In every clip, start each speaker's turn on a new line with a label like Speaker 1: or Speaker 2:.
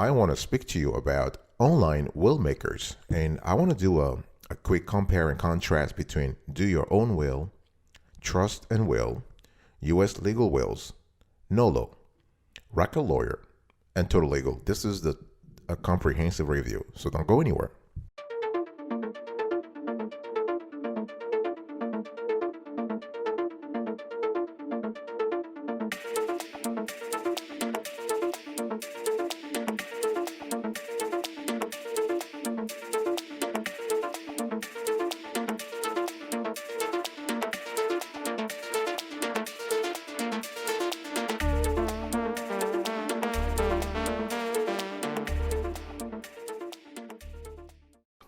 Speaker 1: I want to speak to you about online will makers, and I want to do a quick compare and contrast between do your own will, trust and will, U.S. legal wills, Nolo, Racket Lawyer, and Total Legal. This is a comprehensive review, so don't go anywhere.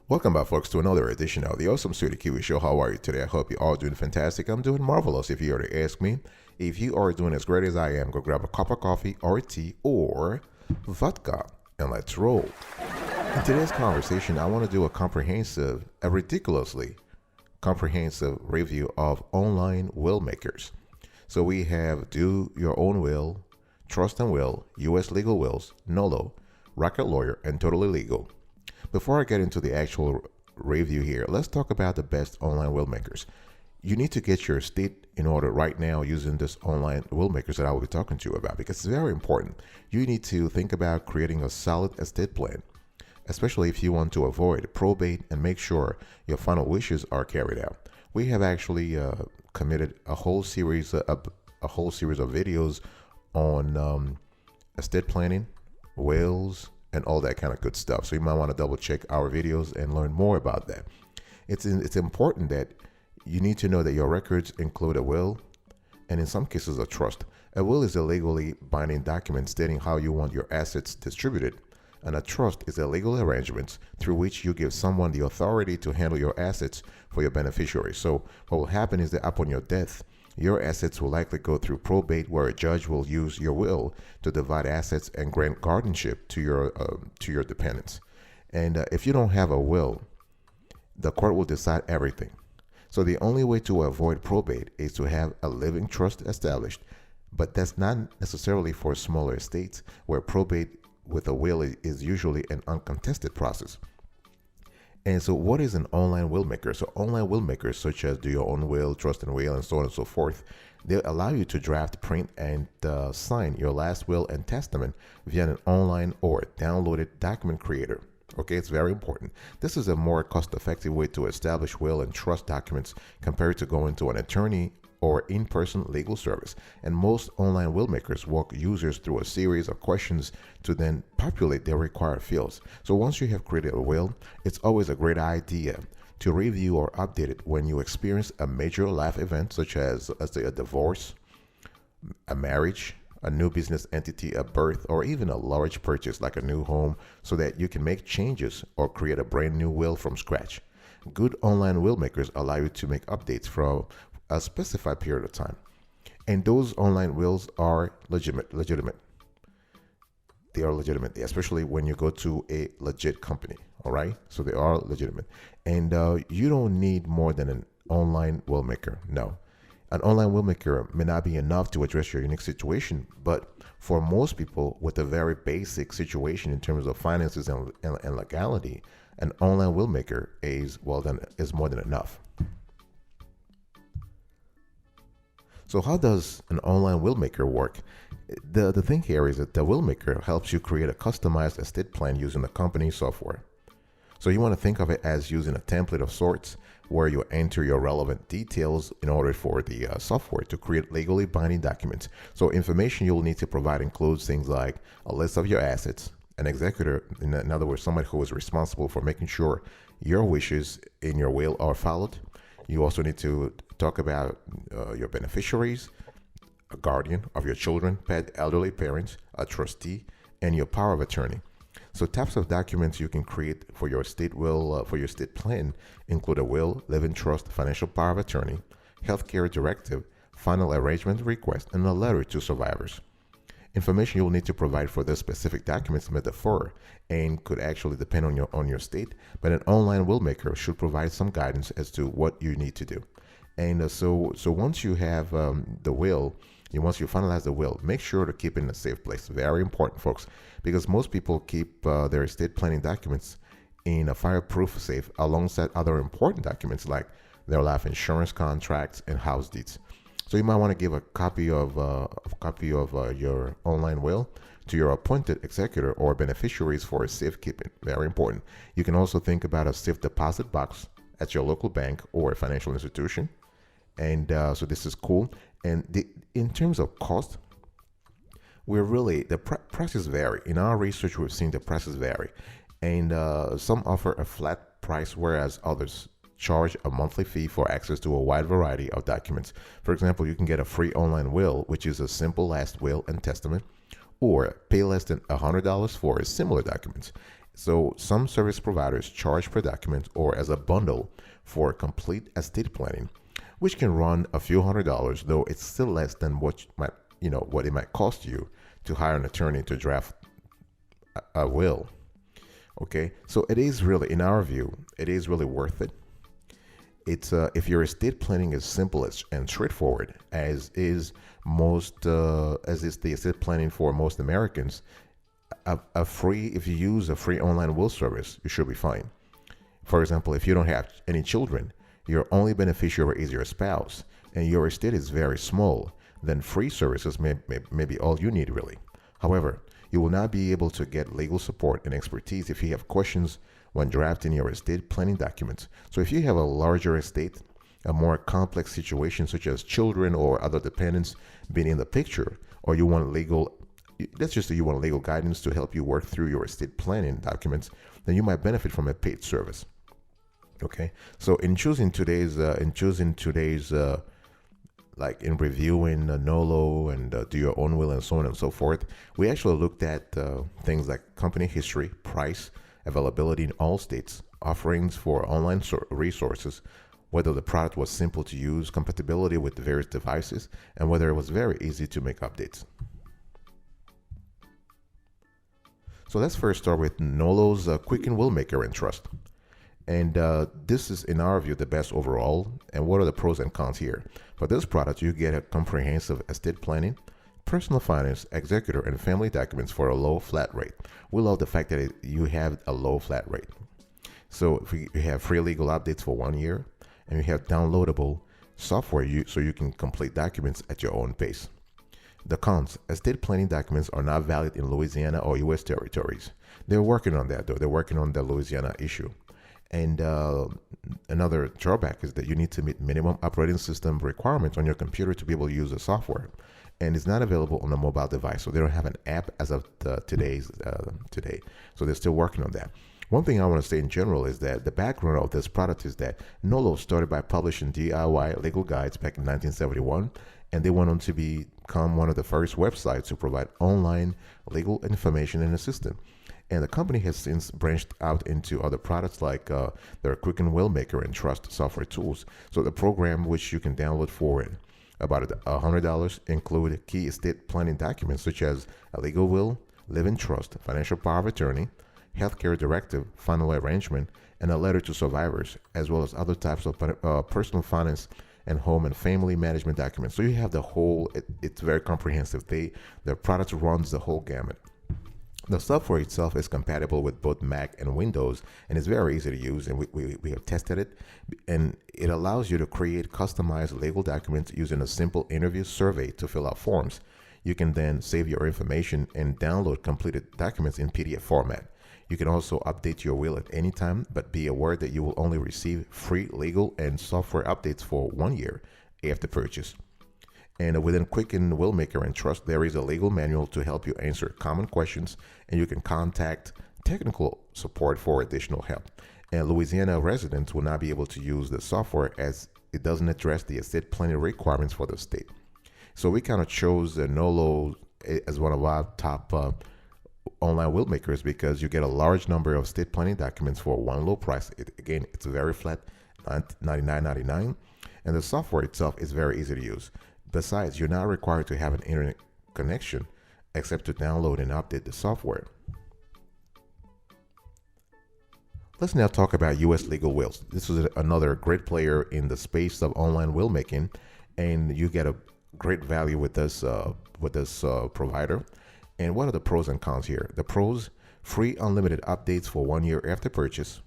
Speaker 1: Welcome back, folks, to another edition of the Awesome Studio Kiwi Show. How are you today? I hope you're all doing fantastic. I'm doing marvelous, if you were to ask me. If you are doing as great as I am, go grab a cup of coffee or tea or vodka and let's roll. In today's conversation, I want to do a ridiculously comprehensive review of online will makers. So we have Do Your Own Will, Trust and Will, U.S. Legal Wills, Nolo, Racket Lawyer, and Totally Legal. Before I get into the actual review here, let's talk about the best online will makers. You need to get your state in order right now using this online will makers that I will be talking to you about, because it's very important. You need to think about creating a solid estate plan, especially if you want to avoid probate and make sure your final wishes are carried out. We have actually committed a whole series of videos on estate planning, wills, and all that kind of good stuff. So you might want to double check our videos and learn more about that. It's important that you need to know that your records include a will and in some cases a trust. A will is a legally binding document stating how you want your assets distributed, and a trust is a legal arrangement through which you give someone the authority to handle your assets for your beneficiaries. So what will happen is that upon your death, your assets will likely go through probate, where a judge will use your will to divide assets and grant guardianship to your dependents. And if you don't have a will, the court will decide everything. So the only way to avoid probate is to have a living trust established, but that's not necessarily for smaller estates where probate with a will is usually an uncontested process. And so what is an online will maker? So online will makers such as Do Your Own Will, Trust and Will, and so on and so forth, they allow you to draft, print, and sign your last will and testament via an online or downloaded document creator. Okay, it's very important. This is a more cost-effective way to establish will and trust documents compared to going to an attorney or in-person legal service. And most online will makers walk users through a series of questions to then populate their required fields. So once you have created a will, it's always a great idea to review or update it when you experience a major life event, such as, let's say, a divorce, a marriage, a new business entity, a birth, or even a large purchase like a new home, so that you can make changes or create a brand new will from scratch. Good online will makers allow you to make updates from a specified period of time. And those online wills are legitimate. They are legitimate, especially when you go to a legit company. All right. So they are legitimate. And you don't need more than an online will maker. No. An online will maker may not be enough to address your unique situation, but for most people with a very basic situation in terms of finances and legality, an online will maker is more than enough. So how does an online will maker work? The thing here is that the will maker helps you create a customized estate plan using the company software. So you want to think of it as using a template of sorts where you enter your relevant details in order for the software to create legally binding documents. So information you'll need to provide includes things like a list of your assets, an executor, in other words, somebody who is responsible for making sure your wishes in your will are followed. You also need to talk about your beneficiaries, a guardian of your children, pet, elderly parents, a trustee, and your power of attorney. So types of documents you can create for your estate will, for your estate plan, include a will, living trust, financial power of attorney, healthcare directive, final arrangement request, and a letter to survivors. Information you'll need to provide for those specific documents may differ and could actually depend on your state, but an online will maker should provide some guidance as to what you need to do. And so once you have the will, Once you finalize the will, make sure to keep it in a safe place. Very important, folks, because most people keep their estate planning documents in a fireproof safe alongside other important documents like their life insurance contracts and house deeds. So you might want to give a copy of your online will to your appointed executor or beneficiaries for safekeeping. Very important. You can also think about a safe deposit box at your local bank or financial institution. And so this is cool. And in terms of cost, we're really the prices vary. In our research, we've seen the prices vary, and some offer a flat price, whereas others charge a monthly fee for access to a wide variety of documents. For example, you can get a free online will, which is a simple last will and testament, or pay less than $100 for similar documents. So some service providers charge per document or as a bundle for complete estate planning, which can run a few $100s, though it's still less than what what it might cost you to hire an attorney to draft a will. Okay, so it is really, in our view, it is really worth it. It's if your estate planning is simple and straightforward, as is the estate planning for most Americans, if you use a free online will service, you should be fine. For example, if you don't have any children, your only beneficiary is your spouse, and your estate is very small, then free services may be all you need, really. However, you will not be able to get legal support and expertise if you have questions when drafting your estate planning documents. So if you have a larger estate, a more complex situation such as children or other dependents being in the picture, or you want legal guidance to help you work through your estate planning documents, then you might benefit from a paid service. Okay, so in reviewing Nolo and do your own will and so on and so forth, we actually looked at things like company history, price, availability in all states, offerings for online resources, whether the product was simple to use, compatibility with the various devices, and whether it was very easy to make updates. So let's first start with Nolo's Quicken Will Maker and Trust. And this is, in our view, the best overall. And what are the pros and cons here? For this product, you get a comprehensive estate planning, personal finance, executor, and family documents for a low flat rate. We love the fact that you have a low flat rate. So if you have free legal updates for 1 year, and you have downloadable software so you can complete documents at your own pace. The cons: estate planning documents are not valid in Louisiana or U.S. territories. They're working on that, though. They're working on the Louisiana issue. And another drawback is that you need to meet minimum operating system requirements on your computer to be able to use the software. And it's not available on a mobile device, so they don't have an app as of today. So they're still working on that. One thing I want to say in general is that the background of this product is that Nolo started by publishing DIY legal guides back in 1971, and they went on to become one of the first websites to provide online legal information and assistance. And the company has since branched out into other products like their Quicken Will Maker and Trust software tools. So the program, which you can download for about $100, include key estate planning documents such as a legal will, living trust, financial power of attorney, healthcare directive, final arrangement, and a letter to survivors, as well as other types of personal finance and home and family management documents. So you have the whole, it's very comprehensive. Their product runs the whole gamut. The software itself is compatible with both Mac and Windows, and it's very easy to use, and we have tested it. And it allows you to create customized legal documents using a simple interview survey to fill out forms. You can then save your information and download completed documents in PDF format. You can also update your will at any time, but be aware that you will only receive free legal and software updates for 1 year after purchase. And within Quicken Will Maker and Trust, there is a legal manual to help you answer common questions, and you can contact technical support for additional help. And Louisiana residents will not be able to use the software as it doesn't address the estate planning requirements for the state. So we kind of chose Nolo as one of our top online will makers because you get a large number of estate planning documents for one low price. It's very flat, $99.99, and the software itself is very easy to use. Besides, you're not required to have an internet connection except to download and update the software. Let's now talk about U.S. legal wills. This is another great player in the space of online will making, and you get great value with this provider. And what are the pros and cons here? The pros: free unlimited updates for 1 year after purchase.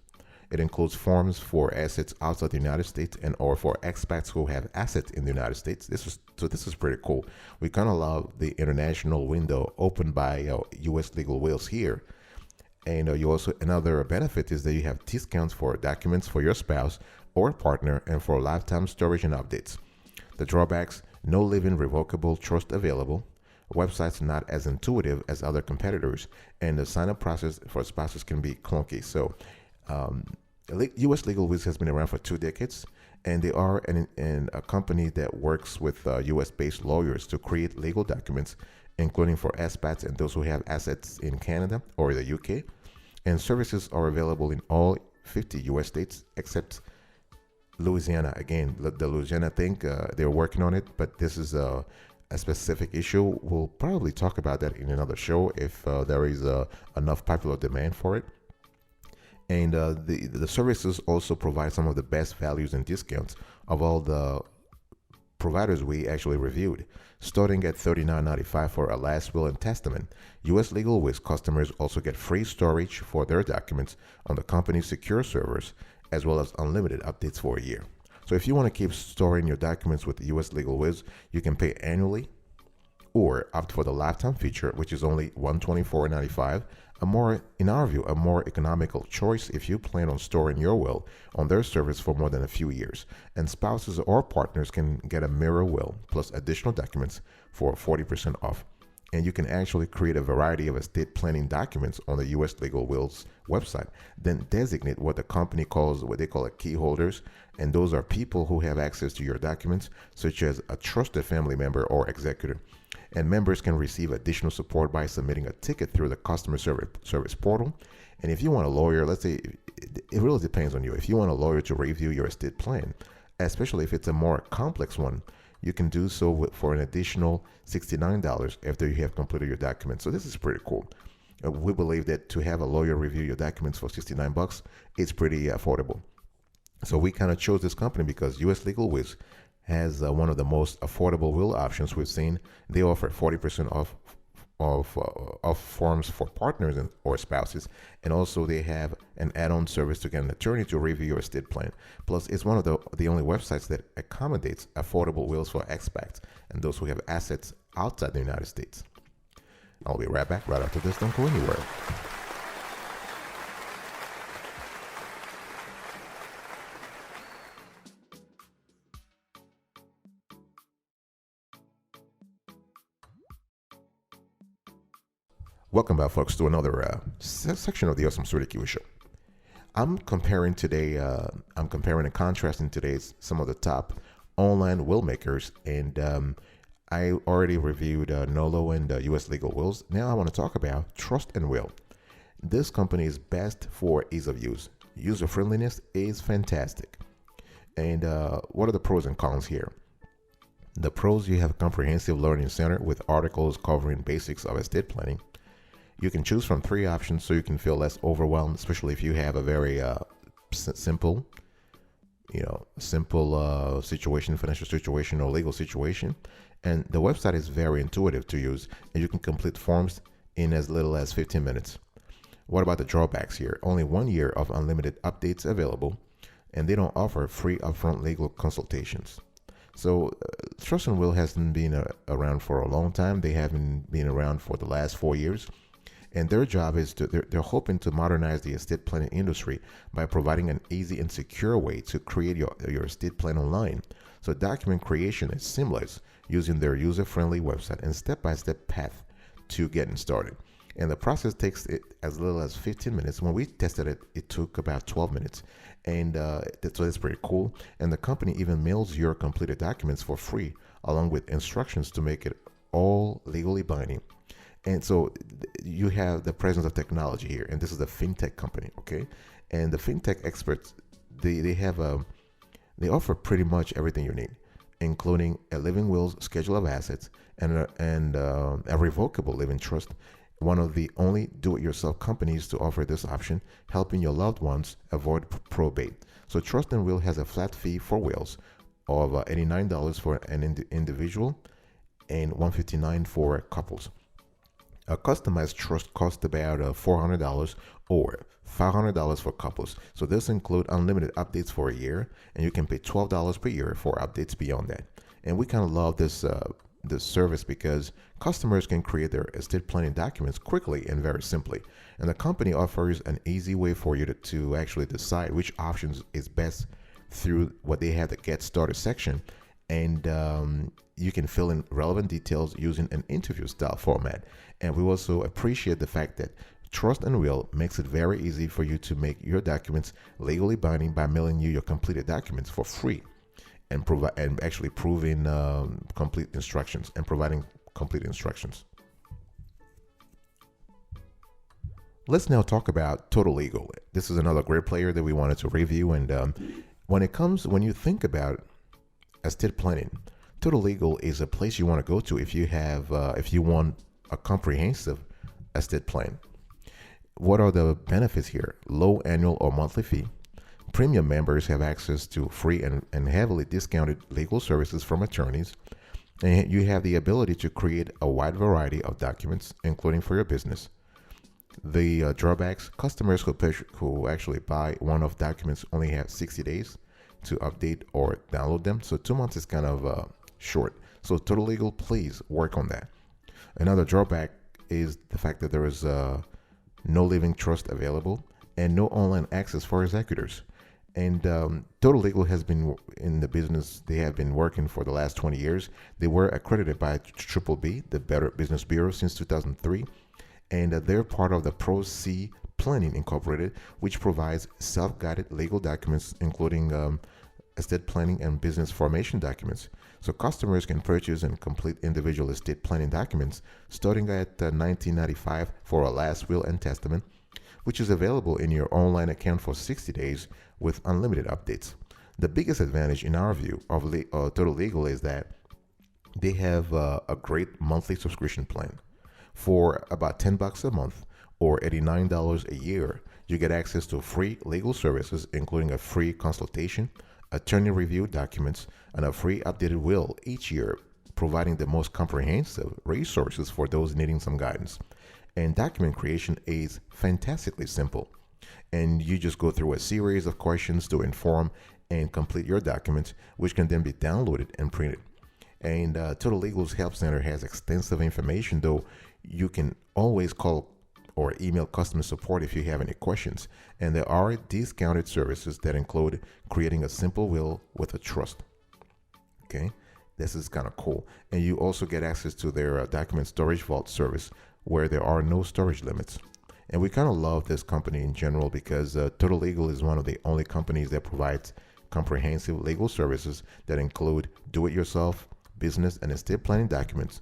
Speaker 1: It includes forms for assets outside the United States and or for expats who have assets in the United States. This is pretty cool. We kind of love the international window opened by U.S. legal wheels here. And you also, another benefit is that you have discounts for documents for your spouse or partner and for lifetime storage and updates. The drawbacks: no living revocable trust available. Websites not as intuitive as other competitors, and the sign up process for spouses can be clunky. So, um, U.S. Legal Wiz has been around for 2 decades, and they are a company that works with U.S. based lawyers to create legal documents, including for expats and those who have assets in Canada or the UK. And services are available in all 50 U.S. states except Louisiana. Again, the Louisiana thing, they're working on it, but this is a specific issue. We'll probably talk about that in another show if there is enough popular demand for it. And the services also provide some of the best values and discounts of all the providers we actually reviewed. Starting at $39.95 for a last will and testament, U.S. Legal Wiz customers also get free storage for their documents on the company's secure servers, as well as unlimited updates for a year. So if you want to keep storing your documents with U.S. Legal Wiz, you can pay annually or opt for the lifetime feature, which is only $124.95. In our view, a more economical choice if you plan on storing your will on their service for more than a few years. And spouses or partners can get a mirror will plus additional documents for 40% off. And you can actually create a variety of estate planning documents on the U.S. Legal Wills website, then designate what the company calls what they call key holders. And those are people who have access to your documents, such as a trusted family member or executor. And members can receive additional support by submitting a ticket through the customer service portal. And if you want a lawyer, let's say it really depends on you. If you want a lawyer to review your estate plan, especially if it's a more complex one, you can do so for an additional $69 after you have completed your documents. So this is pretty cool. We believe that to have a lawyer review your documents for $69 is pretty affordable. So we kind of chose this company because U.S. Legal Wiz has one of the most affordable will options we've seen. They offer 40% off forms for partners or spouses, and also they have an add-on service to get an attorney to review your estate plan. Plus, it's one of the only websites that accommodates affordable wills for expats and those who have assets outside the United States. I'll be right back right after this. Don't go anywhere. Welcome back, folks, to another section of the Awesome Studio Kiwi Show. I'm comparing and contrasting today's some of the top online will makers, and I already reviewed Nolo and U.S. Legal Wills. Now I want to talk about Trust and Will. This company is best for ease of use. User friendliness is fantastic. And what are the pros and cons here? The pros: you have a comprehensive learning center with articles covering basics of estate planning. You can choose from 3 options so you can feel less overwhelmed, especially if you have a very simple situation, financial situation, or legal situation. And the website is very intuitive to use, and you can complete forms in as little as 15 minutes. What about the drawbacks here? Only 1 year of unlimited updates available, and they don't offer free upfront legal consultations. So Trust and Will hasn't been around for a long time. They haven't been around for the last 4 years. And their job is they're hoping to modernize the estate planning industry by providing an easy and secure way to create your estate plan online. So document creation is seamless using their user-friendly website and step-by-step path to getting started. And the process takes as little as 15 minutes. When we tested it, it took about 12 minutes. And so that's pretty cool. And the company even mails your completed documents for free, along with instructions to make it all legally binding. And so you have the presence of technology here, and this is a fintech company, okay? And the fintech experts, they offer pretty much everything you need, including a living will, schedule of assets, and a revocable living trust. One of the only do-it-yourself companies to offer this option, helping your loved ones avoid probate. So Trust and Will has a flat fee for wills, of $89 for an individual and $159 for couples. A customized trust costs about $400 or $500 for couples. So this includes unlimited updates for a year, and you can pay $12 per year for updates beyond that. And we kind of love this service because customers can create their estate planning documents quickly and very simply. And the company offers an easy way for you to actually decide which options is best through what they have the Get Started section. And you can fill in relevant details using an interview style format. And we also appreciate the fact that Trust and Will makes it very easy for you to make your documents legally binding by mailing you your completed documents for free and actually proving complete instructions and providing complete instructions. Let's now talk about Total Legal. This is another great player that we wanted to review. And when you think about estate planning, Total Legal is a place you want to go to if you want a comprehensive estate plan. What are the benefits here? Low annual or monthly fee. Premium members have access to free and heavily discounted legal services from attorneys. And you have the ability to create a wide variety of documents, including for your business. The drawbacks: customers who actually buy one-off documents only have 60 days to update or download them. So 2 months is kind of short. So Total Legal, please work on that. Another drawback is the fact that there is no living trust available and no online access for executors. And Total Legal has been in the business. They have been working for the last 20 years. They were accredited by Triple B, the Better Business Bureau, since 2003. And they're part of the Pro C Planning Incorporated, which provides self-guided legal documents, including estate planning and business formation documents. So customers can purchase and complete individual estate planning documents starting at $19.95 for a last will and testament, which is available in your online account for 60 days with unlimited updates. The biggest advantage in our view of Total Legal is that they have a great monthly subscription plan. For about $10 a month or $89 a year, you get access to free legal services, including a free consultation, attorney review documents, and a free updated will each year, providing the most comprehensive resources for those needing some guidance. And document creation is fantastically simple. And you just go through a series of questions to inform and complete your documents, which can then be downloaded and printed. And Total Legal's Help Center has extensive information, though you can always call or email customer support if you have any questions. And there are discounted services that include creating a simple will with a trust. Okay, this is kind of cool. And you also get access to their document storage vault service, where there are no storage limits. And we kind of love this company in general because Total Legal is one of the only companies that provides comprehensive legal services that include do-it-yourself, business, and estate planning documents,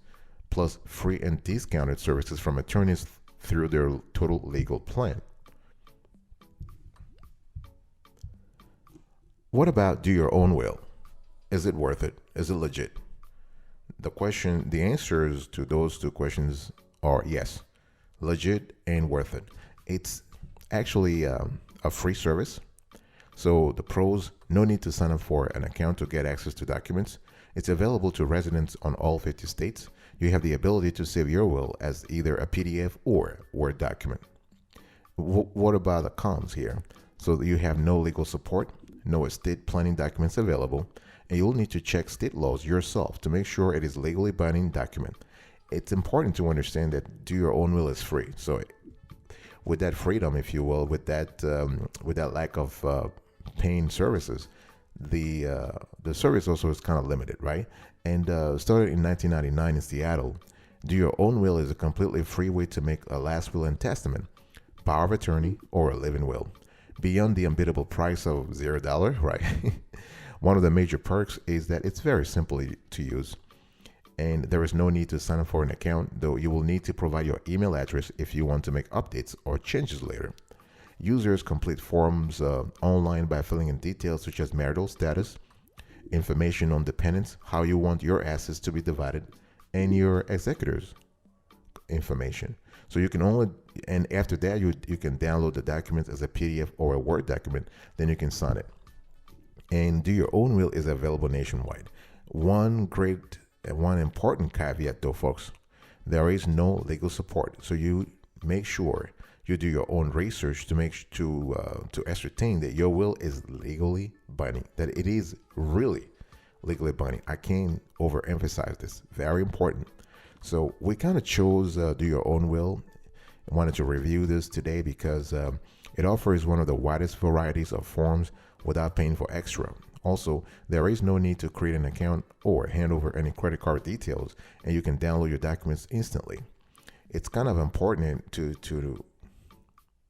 Speaker 1: plus free and discounted services from attorneys through their Total Legal plan. What about do your own will? Is it worth it? Is it legit? The answers to those two questions are yes, legit and worth it. It's actually a free service. So the pros: no need to sign up for an account to get access to documents. It's available to residents on all 50 states. You have the ability to save your will as either a PDF or Word document. What about the cons here? So you have no legal support, no estate planning documents available, and you'll need to check state laws yourself to make sure it is legally binding document. It's important to understand that do your own will is free. So with that freedom, if you will, with that lack of paying services, the service also is kind of limited, right? And started in 1999 in Seattle, do your own will is a completely free way to make a last will and testament, power of attorney, or a living will, beyond the unbeatable price of $0, right? One of the major perks is that it's very simple to use, and there is no need to sign up for an account, though you will need to provide your email address if you want to make updates or changes later. Users complete forms online by filling in details such as marital status, information on dependents, how you want your assets to be divided, and your executors information. So you can and after that, you can download the documents as a PDF or a Word document, then you can sign it. And Do Your Own Will is available nationwide. One important caveat though, folks, there is no legal support. So you make sure you do your own research to ascertain that your will is legally binding, that it is really legally binding. I can't overemphasize this. Very important. So we kind of chose Do Your Own Will. I wanted to review this today because it offers one of the widest varieties of forms without paying for extra. Also, there is no need to create an account or hand over any credit card details, and you can download your documents instantly. It's kind of important to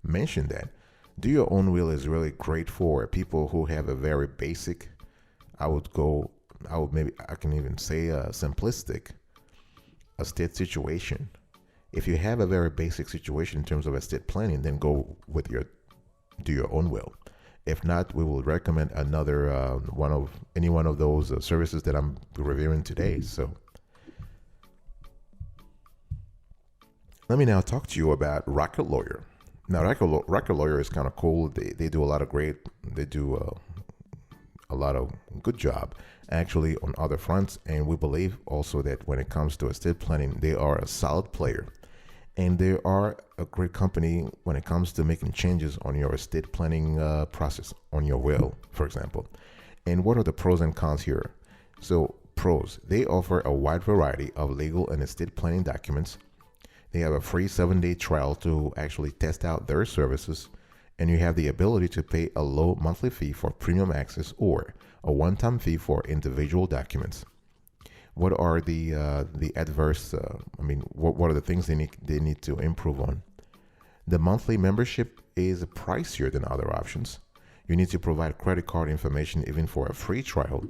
Speaker 1: mention that Do Your Own Will is really great for people who have a very basic, I can even say a simplistic estate situation. If you have a very basic situation in terms of estate planning, then go with your Do Your Own Will. If not, we will recommend another any one of those services that I'm reviewing today. So let me now talk to you about Rocket Lawyer. Now, Rocket Lawyer is kind of cool. They do a lot of a lot of good job actually on other fronts, and we believe also that when it comes to estate planning, they are a solid player. And they are a great company when it comes to making changes on your estate planning process, on your will, for example. And what are the pros and cons here? So, pros, they offer a wide variety of legal and estate planning documents. They have a free 7-day trial to actually test out their services. And you have the ability to pay a low monthly fee for premium access or a one-time fee for individual documents. What are the adverse? What are the things they need to improve on? The monthly membership is pricier than other options. You need to provide credit card information even for a free trial,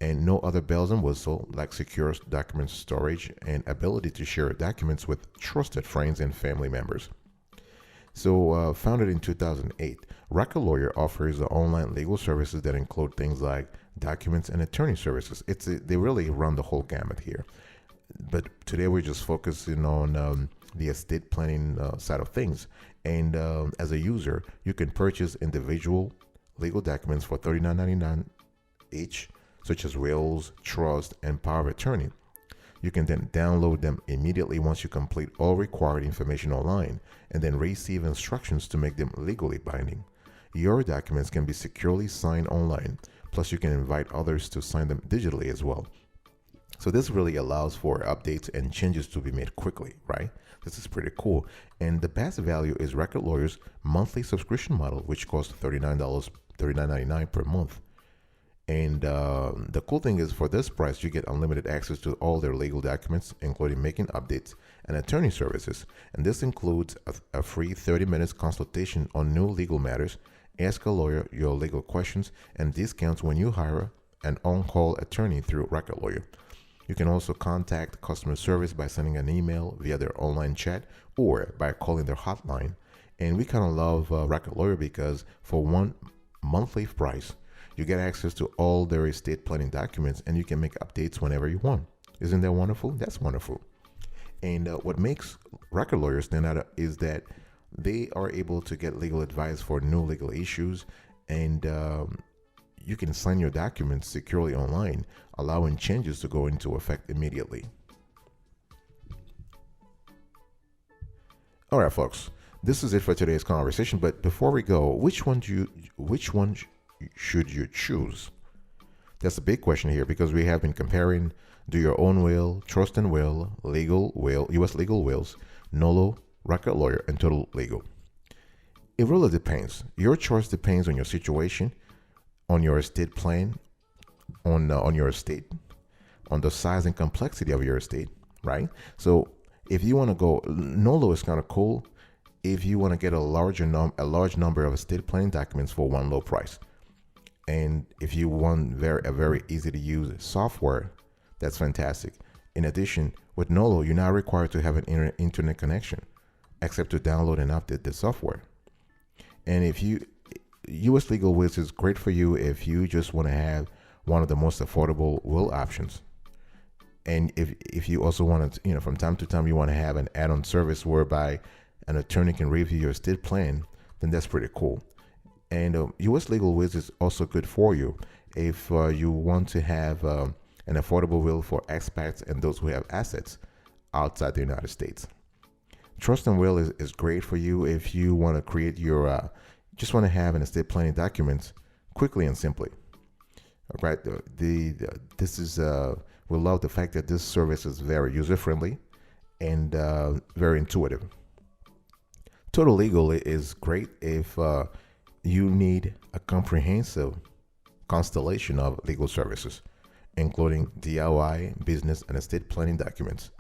Speaker 1: and no other bells and whistles like secure document storage and ability to share documents with trusted friends and family members. So, founded in 2008, Rocket Lawyer offers online legal services that include things like documents and attorney services. They really run the whole gamut here. But today we're just focusing on the estate planning side of things. And as a user, you can purchase individual legal documents for $39.99 each, such as wills, trust, and power of attorney. You can then download them immediately once you complete all required information online and then receive instructions to make them legally binding. Your documents can be securely signed online, plus you can invite others to sign them digitally as well. So this really allows for updates and changes to be made quickly, right? This is pretty cool. And the best value is Rocket Lawyer's monthly subscription model, which costs $39.99 per month. And the cool thing is, for this price, you get unlimited access to all their legal documents, including making updates and attorney services. And this includes a free 30 minutes consultation on new legal matters, ask a lawyer your legal questions, and discounts when you hire an on-call attorney through Rocket Lawyer. You can also contact customer service by sending an email via their online chat or by calling their hotline. And we kind of love Rocket Lawyer because for one monthly price, you get access to all their estate planning documents and you can make updates whenever you want. Isn't that wonderful? That's wonderful. And what makes Rocket Lawyer stand out is that they are able to get legal advice for new legal issues, and you can sign your documents securely online, allowing changes to go into effect immediately. All right, folks, this is it for today's conversation. But before we go, which one should you choose? That's a big question here because we have been comparing Do Your Own Will, Trust and Will, Legal Will, U.S. Legal Wills, Nolo, Rocket Lawyer, and Total Legal. It really depends. Your choice depends on your situation, on your estate plan, on your estate, on the size and complexity of your estate, right? So if you want to go, Nolo is kind of cool if you want to get a large number of estate planning documents for one low price. And if you want a very easy to use software, that's fantastic. In addition, with Nolo, you're not required to have an internet connection, except to download and update the software. And US Legal Wills is great for you if you just want to have one of the most affordable will options. And if you also want to, from time to time, you want to have an add-on service whereby an attorney can review your estate plan, then that's pretty cool. And US Legal Wills is also good for you if you want to have an affordable will for expats and those who have assets outside the United States. Trust and will is great for you if you want to create your, just want to have an estate planning document quickly and simply. All right. This is, we love the fact that this service is very user friendly and very intuitive. Total Legal is great if you need a comprehensive constellation of legal services, including DIY, business, and estate planning documents.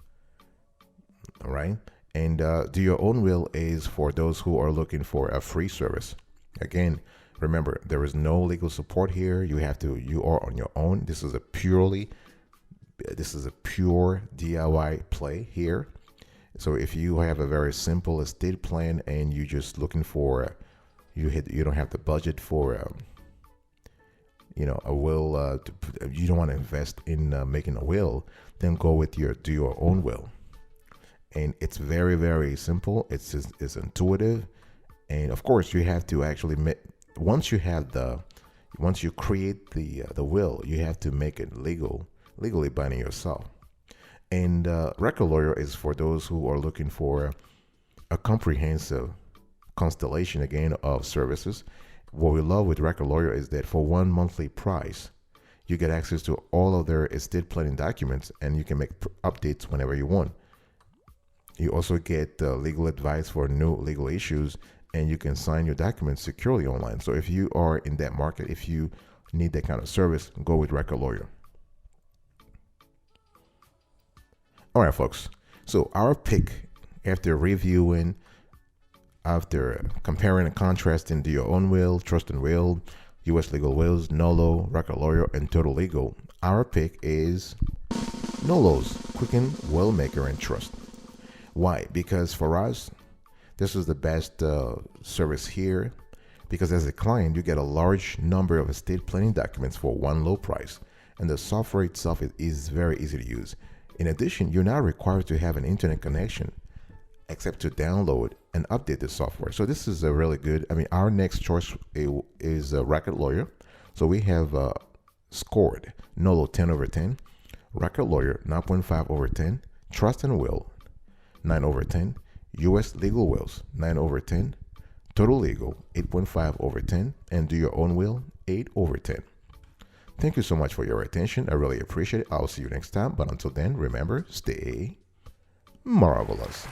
Speaker 1: All right. And Do Your Own Will is for those who are looking for a free service. Again, remember, there is no legal support here. You are on your own. This is a pure DIY play here. So if you have a very simple estate plan and you're just looking for, you don't have the budget for, a will, you don't want to invest in making a will, then go with Do Your Own Will. And it's very, very simple. It's intuitive. And of course, you have to actually once you create the will, you have to make it legally binding yourself. And Record Lawyer is for those who are looking for a comprehensive constellation again of services. What we love with Record Lawyer is that for one monthly price, you get access to all of their estate planning documents, and you can make updates whenever you want. You also get legal advice for new legal issues, and you can sign your documents securely online. So if you are in that market, if you need that kind of service, go with Record Lawyer. All right, folks. So our pick, after comparing and contrasting Do Your Own Will, Trust and Will, U.S. Legal Wills, Nolo, Record Lawyer, and Total Legal, our pick is Nolo's Quicken Will Maker and Trust. Why? Because for us, this is the best service here, because as a client, you get a large number of estate planning documents for one low price, and the software itself is very easy to use. In addition, you're not required to have an internet connection except to download and update the software. So this is a really good, our next choice is Record Lawyer. So we have scored Nolo 10 over 10, Record Lawyer 9.5 over 10, Trust and Will 9 over 10, U.S. Legal Wills 9 over 10, Total Legal 8.5 over 10, and Do Your Own Will 8 over 10. Thank you so much for your attention. I really appreciate it. I'll see you next time. But until then, remember, stay marvelous.